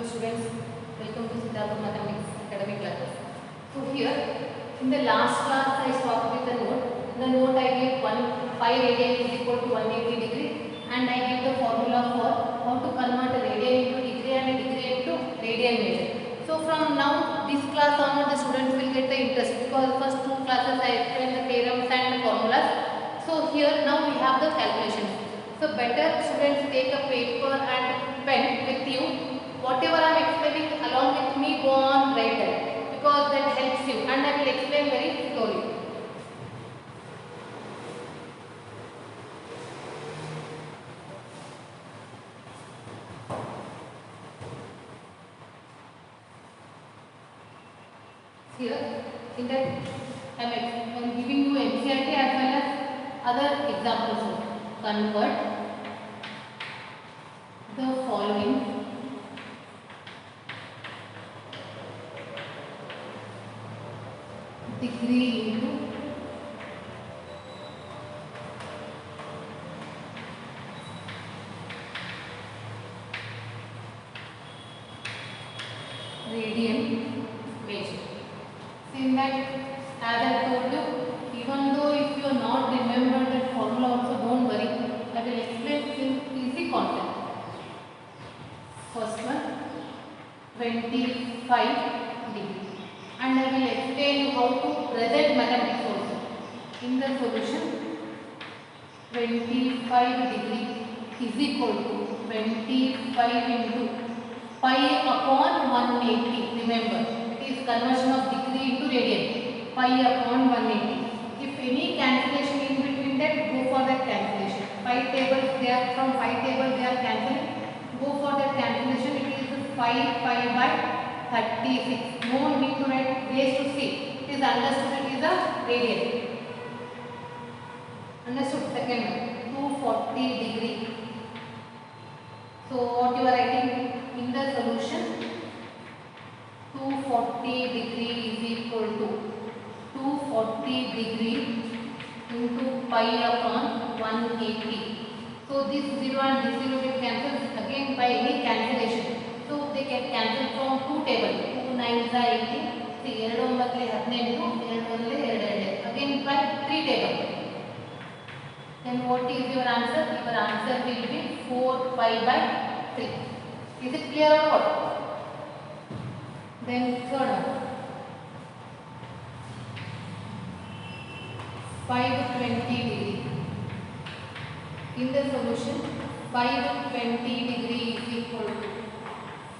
students, welcome to Siddhartha Mathematics Academic classes. So here in the last class I stopped with the note. The note I gave 1 pi radian is equal to 180 degree and I gave the formula for how to convert a radian into degree and a degree into radian measure. So from now this class onward the students will get the interest because first two classes I explained the theorems and the formulas. So here now we have the calculations. So better students take a paper and pen with you. Whatever I am explaining along with me, go on write that because that helps you and I will explain very slowly. Here in that I am giving you NCERT as well as other examples. Convert the following degree into radian measure. See in that, as I told you, even though if you are not remember that formula also, don't worry, I will explain in easy concept. First one 25 degree and I will explain you how to present mathematics also. In the solution 25 degree is equal to 25 into pi upon 180. Remember, it is conversion of degree into radian. Pi upon 180. If any cancellation in between that, go for that cancellation. 5 tables they are from 5 tables they are cancelling. Go for that cancellation. It is 5 pi by 36. No need to write base to see. It is understood. It is a radian. Understood. Second one 240 degree. So what you are writing in the solution? 240 degree is equal to 240 degree into pi upon 180. So this 0 and this 0 will cancel again by any cancellation. So they can cancel from 2 table. 2 9s are 18. See, 2 9 18. Again by 3 table. Then what is your answer? Your answer will be 4 pi by 3. Is it clear or what? Then third one 520 degree. In the solution 520 degree is equal to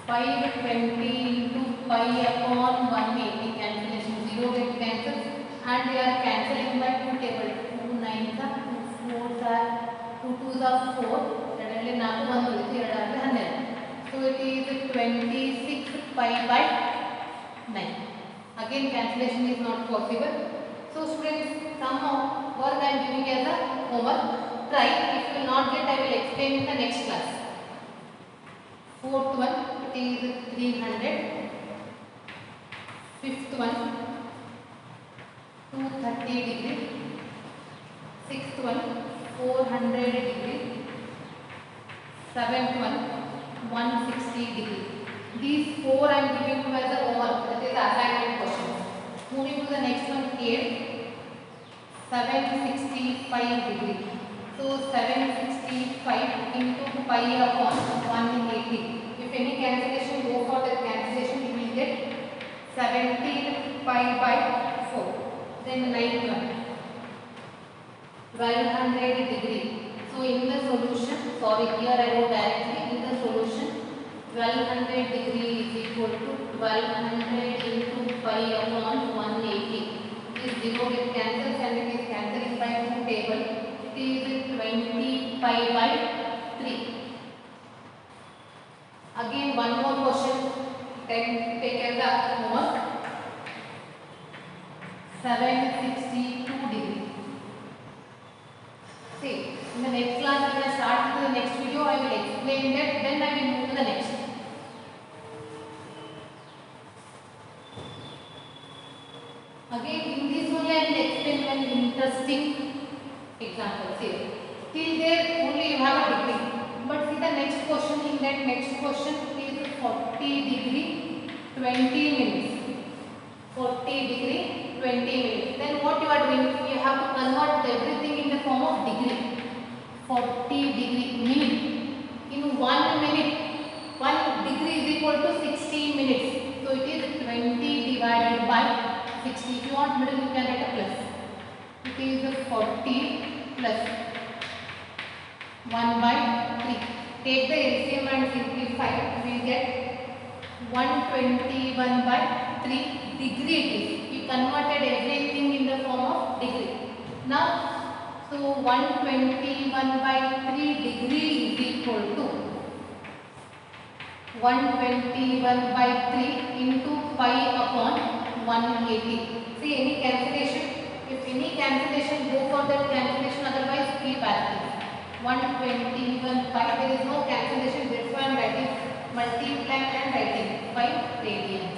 520 into pi upon 180. Cancellation 0 get cancelled and they are cancelling by 2 table. 2 9s are 2 4s are 2 2s are 4. Suddenly 4 1 12. So it is 26 pi by 9. Again cancellation is not possible. So students, somehow work I am giving as a homework. Try. If you will not get, I will explain in the next class. Fourth one, it is 300. Fifth one 230 degree. Sixth one 400 degree. Seventh one 160 degree. These 4 I am giving you as a homework, that is assignment questions. Moving to the next one, 8, 765 degree. So 765 into pi upon 180. If any cancellation, go for the cancellation, you will get 17 pi by 4. Then 9th one, 1200 degree. So in the solution, sorry here I wrote directly, in the solution 1200 degree is equal to 1200 into pi upon 180. This 0 get cancelled and it is cancelled by 2 table. It is 20 pi by 3. Again one more question. Then take as a homework. 762 degree. See, in the next class when I start with the next video, I will explain that. Then I will move to the next. Again, in this only I will explain one interesting example. See, till there only you have a degree, but see the next question. In that next question is 40 degree 20 minutes. 40 degree 20 minutes. Then what you are doing? You have to convert everything in the form of degree. 40 degree minute. In 1 minute, 1 degree is equal to 60 minutes. So it is 20 divided by 60. If you want middle, you can write a plus. It is 40 plus 1 by 3. Take the LCM and simplify. We will get 121 by 3 degree it is. We converted everything in the form of degree. Now, so 121 by 3 degree is equal to 121 by 3 into pi upon 180. See any cancellation? If any cancellation, go for that cancellation, otherwise keep as it is. 121 pi, there is no cancellation, that's why I am writing multiplying and writing 5 radians.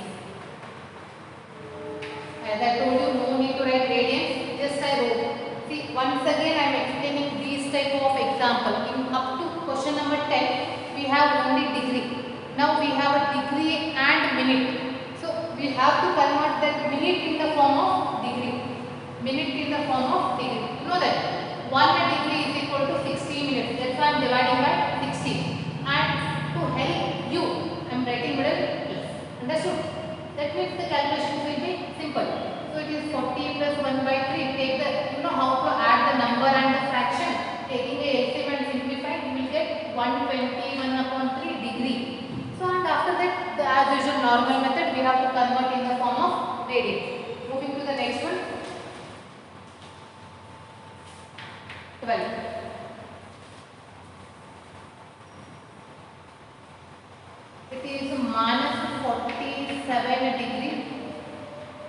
As I told you, no need to write radians, just I wrote. See, once again I am explaining these type of example. In up to question number 10, we have only degree. Now we have a degree and minute. So we have to convert that minute in the form of degree. Minute in the form of degree. You know that 1 degree is equal to 60 minutes. That's why I am dividing by 60. And to help you, I am writing middle plus. Understood? That means the calculation will be simple. So it is 40 plus 1 by 3. Take the, you know how to add the number and the fraction. Taking the LCM and simplify, you will get 121 upon 3 degree. So and after that, the as usual normal method, we have to convert in the form of radians. Moving to the next one. 12. It is minus 47 degree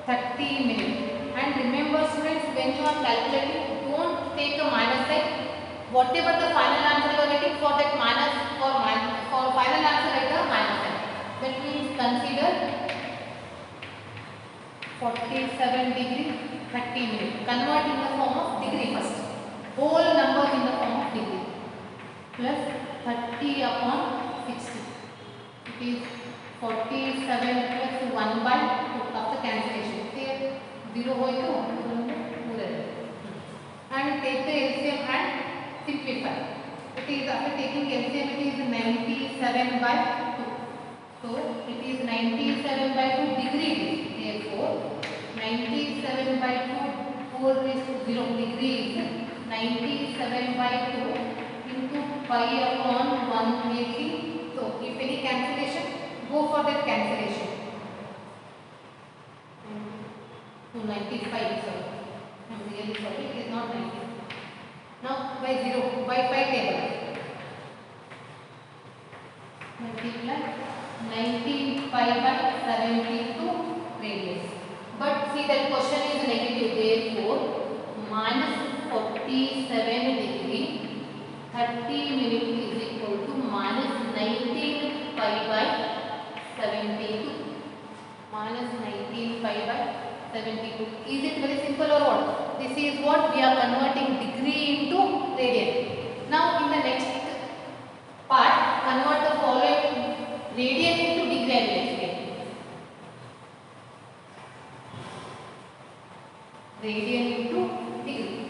30 minutes. And remember students, when you are calculating, don't take a minus sign. Whatever the final answer you are getting, for that minus or for final answer write the minus sign. That means consider 47 degree 30 minutes. Convert in the form of degree first. Whole numbers in the form of degree. Plus 30 upon 60. It is 47 plus 1 by 2 after cancellation. Here 0 होई तो पूरे. And take the LCM and simplify. It is after taking LCM, it is 97 by 2. So it is 97 by 2 degree. Therefore 97 by 2 whole raised to 0 degree is 97 by 2 into pi upon 180. So if any cancellation, go for that cancellation. 295, sorry. I am really sorry, it is not 90. Now by 0, by 5 table. Multiply 95 by 72 radius. But see that question is negative, therefore minus 47 degree 30 minutes is equal to minus 19 pi by 72. Minus 19 pi by 72. Is it very simple or what? This is what we are converting degree into radian. Now in the next part, convert the following radian into degree and radian. Radian into degree.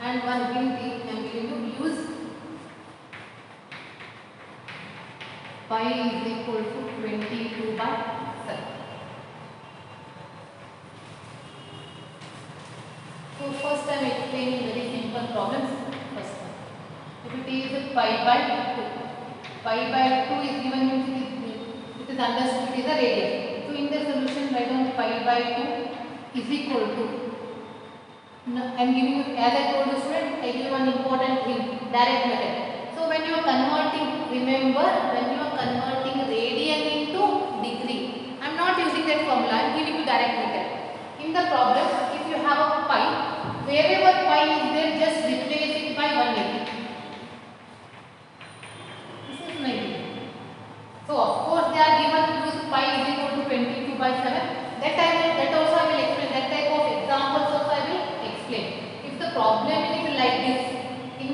And one hint is I am going to use pi is equal to 22 by 7. So first I am explaining very simple problems. First one. If it is pi by 2, pi by 2 is given, it is understood it is a radian. So in the solution write down pi by 2 is equal to, I am giving you, as I told you student, I give you one important hint, direct method. So when you are converting, remember when you are converting radian into degree, I am not using that formula, I am giving you direct method. In the problem, if you have a pi, wherever pi is there, just replace it by 180.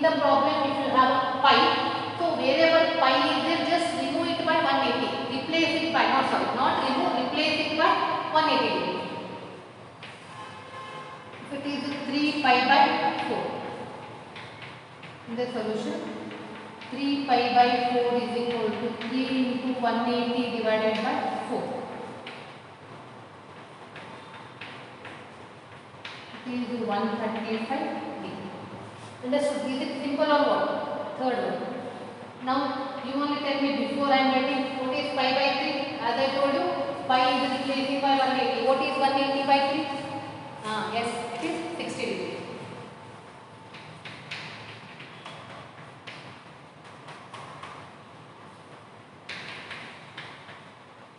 the problem, if you have a pi, so wherever pi is there, just remove it by 180. Replace it by, not remove, replace it by 180 degree. So it is 3 pi by 4. In the solution, 3 pi by 4 is equal to 3 into 180 divided by 4. It is 135 degree. Understood? Is it simple or what? Third one. Now you only tell me before I am writing what is pi by 3. As I told you, pi is replacing by 180. What is 180 by 3? Yes, it is 60 degree.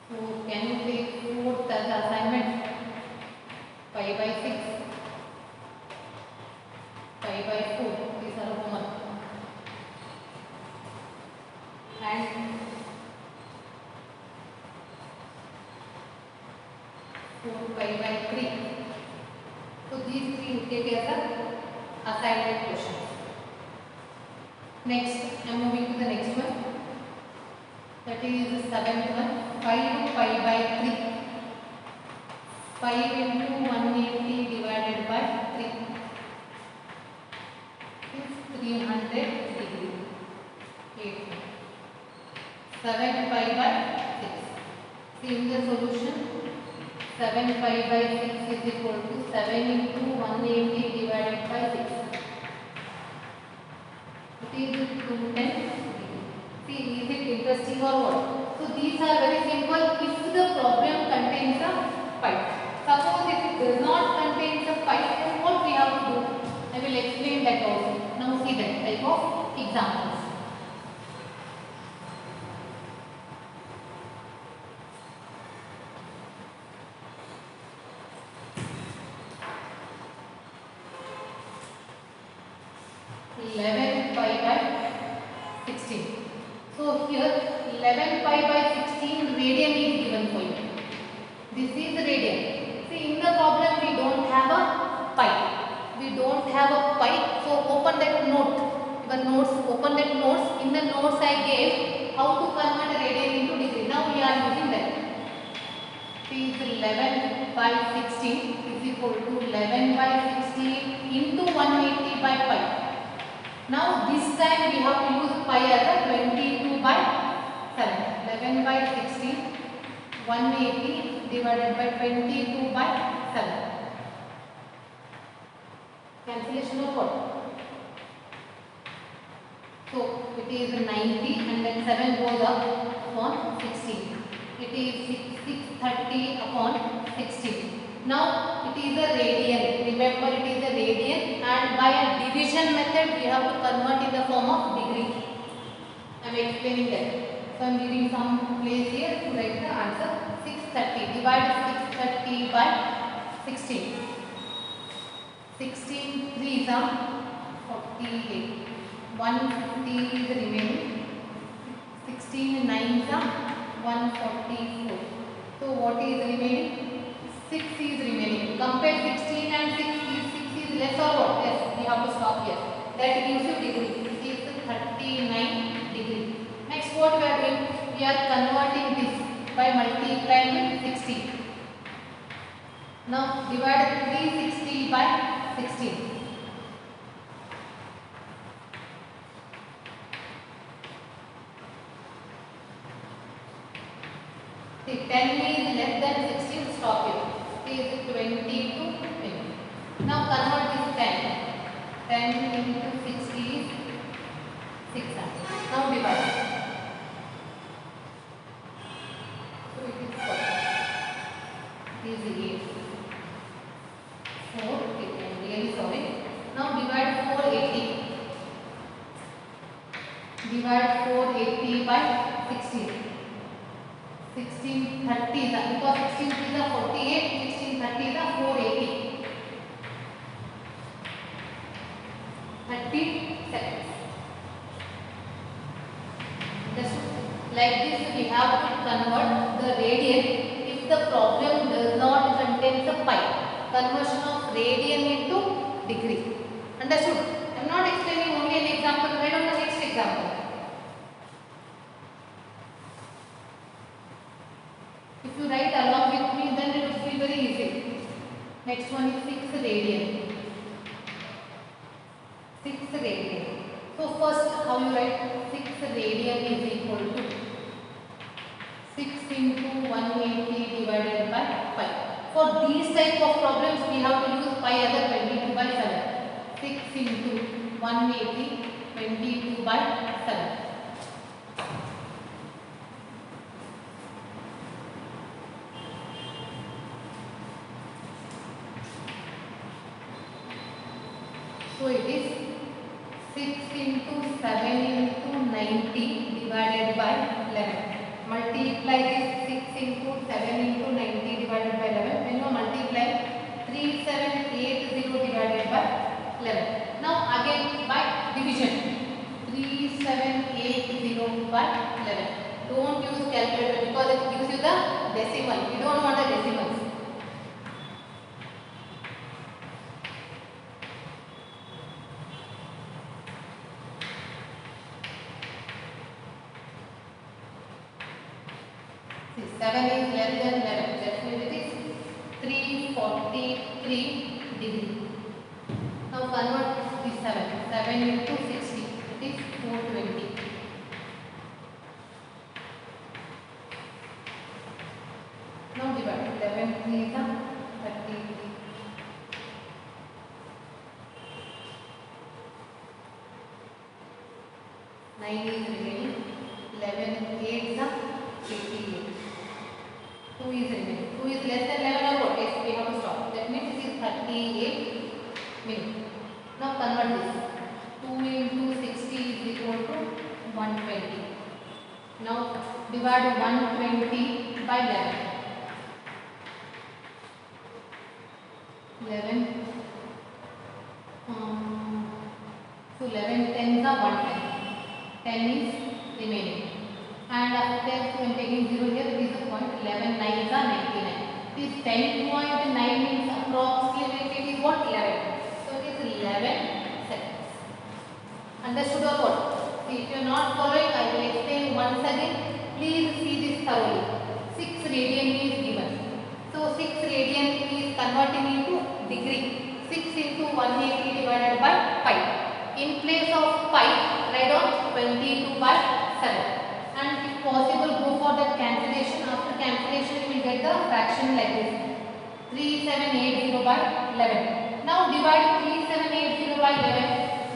So can you take fourth as assignment? Pi by 6, pi by 4. These are homework. And 4 pi by 3. So these three you take as a assignment questions. Next, I am moving to the next one. That is the seventh one. 5 pi by 3. 5 into 180 divided by 3 is 300 degree. 8. 7 pi by 6. See in the solution, 7 pi by 6 is equal to 7 into 180 divided by 6. It is 210 degree. See, is it interesting or what? So these are very simple if the problem contains a pi. Suppose if it does not contain the pi, then what we have to do? I will explain that also. Now see that type of examples. Pi by 16. So here 11 pi by 16 radian is given for you. This is radian. See in the problem we don't have a pi. We don't have a pi. So open that note. Your notes. Open that notes. In the notes I gave how to convert radian into degree. Now we are using that. See 11 by 16 is equal to 11 by 16 into 180 by pi. Now this time we have to use pi as a 22 by 7. 11 by 16, 180 divided by 22 by 7. Cancellation of what? So it is 90 and then 7 goes up upon 16. It is 630 upon 16. Now it is a radian. Remember it is a radian and by a division method we have to convert in the form of degree. I am explaining that. So I am giving some place here to write the answer. 630. Divide 630 by 16. 16 3s are 48. 150 is remaining. 16 9s are 144. So what is remaining? 6 is remaining. Compare 16 and 6 is less or what? Yes, we have to stop here. That gives you degree. It is 39 degree. Next what we are doing? We are converting this by multiplying with 60. Now divide 360 by 16. See 10 is less than 16, stop here. Is 20 to 20. Now convert this 10. 10 into 60 is 600. Now divide. So it is 4. It is 8. 4. Okay, I am really sorry. Now divide 480. Divide 480 by 16. 1630 is because 16 is 48, 1630 is 480. 30 seconds. Like this we have to convert the radian if the problem does not contain the pi. Conversion of radian into degree. Understood? I am not explaining only an example. example. If you write along with me, then it will feel very easy. Next one is 6 radian. 6 radian. So first, how you write? 6 radian is equal to 6 into 180 divided by pi. For these type of problems, we have to use pi as a 22 by 7. 6 into 180, 22 by 7. So it is 6 into 7 into 90 divided by 11. Multiply this 6 into 7 into 90 divided by 11. When you multiply 3780 divided by 11. Now again by division. 3780 by 11. Don't use calculator because it gives you the decimal. You don't want the decimals. See, 7 is less than 11. That means it is 343 degree. Now convert this 7. 7 into 60. It is 420. Now divide. 11 3 is 33. 9 is remaining. 11 8 is 58. 2 is remaining. 2 is less than 11 or what? Yes, we have to stop. That means it is 38 minutes. Now convert this. 2 into 60 is equal to 120. Now divide 120 by 11. 11. So 11 10s are 110. 10 is remaining. And after when taking 0 here, it is a point. 11 9s are 99. This 10.9 means approximately it is what? 11. So it is 11 seconds. Understood or what? See, if you are not following, I will explain once again. Please see this thoroughly. 6 radian is given. So 6 radian is converting into degree. 6 into 180 divided by pi. In place of pi, write down 22 by 7. And if possible, go for that cancellation. After cancellation, you will get the fraction like this. 3780 by 11. Now divide 3780 by 11.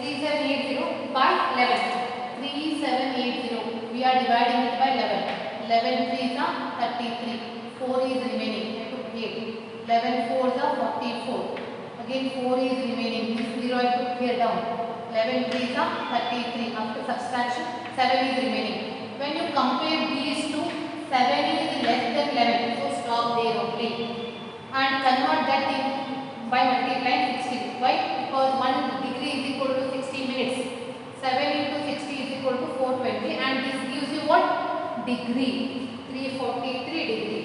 3780 by 11. 3780. We are dividing it by 11. 11 3s are 33. 4 is remaining. I took 8. 11 4s are 44. Again 4 is remaining. This 0 I took here down. 11 3s are 33. After subtraction, 7 is remaining. When you compare these two, 7 is less than 11. So stop there only. And convert that in by multiplying 60. Why? Because 1 degree is equal to 60 minutes. 7 into 60 is equal to 420. And this gives you what? Degree. 343 degree.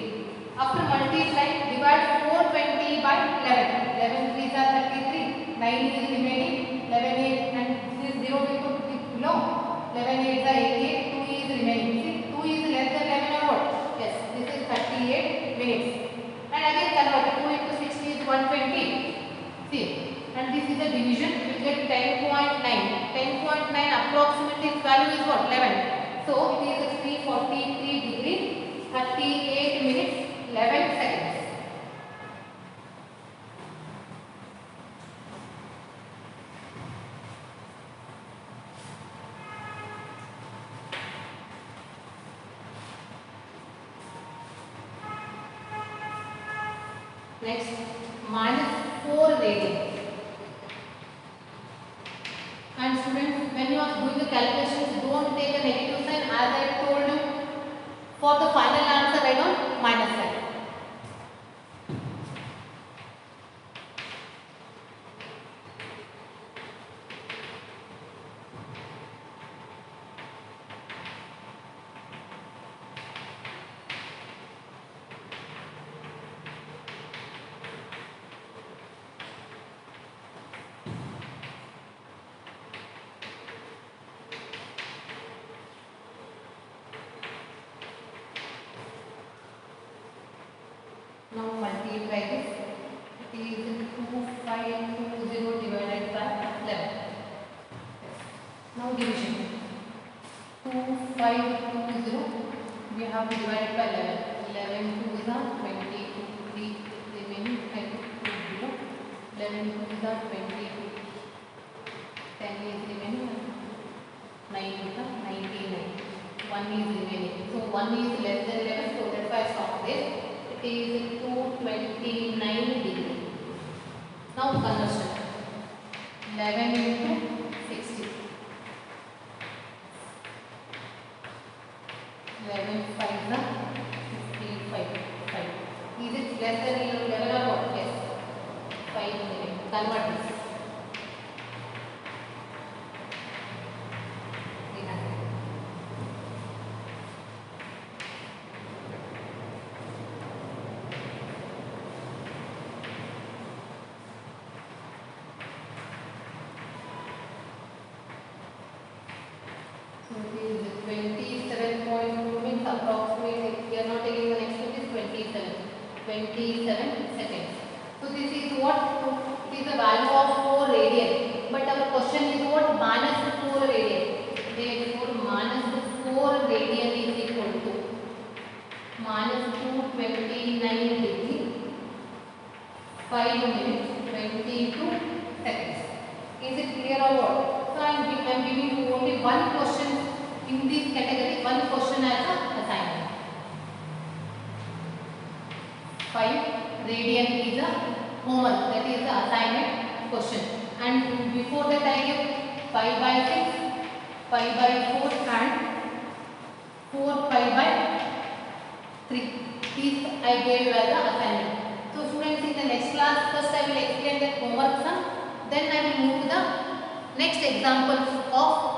After multiply, divide 420 by 11. 11 3s are 33. 9 is remaining. 11 8 and this 0 will put below. 11 8 is 88. 2 is remaining. See, 2 is less than 11 or what? Yes, this is 38 minutes. And again convert 2 into 60 is 120. See, and this is a division. You get 10.9. 10.9 approximately its value is what? 11. So it is 343 degree, 38 minutes, 11 seconds. Next, minus 4 radian. And students, when you are doing the calculations, don't take a negative sign. As I told you, for the final answer, write down minus sign. Now division. 2520. We have to divide it by 11. 11 2 is 22. 3 remaining. 5 2 0. 11 2 is 22. 10 is remaining. 9 is 99. 1 is remaining. So 1 is less than 11. So that's why I stop there. It is 229 degree. Now conversion. 11 into 60. 11 5 is 55. 5. Is it less than 11 or what? Yes. 5 remaining. Convert this. 300. So it is 27.2 means approximately, we are not taking the next one is 27 seconds. So this is what? It is the value of 4 radian. But our question is what? Minus 4 radian. Therefore minus 4 radian is equal to minus 229 degree 5 minutes 22 seconds. Is it clear or what? So I am giving you only one question in this category, one question as a assignment. 5 radian is a homework, that is the assignment question. And before that I give 5 by 6, 5 by 4 and 4 pi by 3. These I gave you as the assignment. So students, in the next class, first I will explain that homework sum, then I will move to the next examples of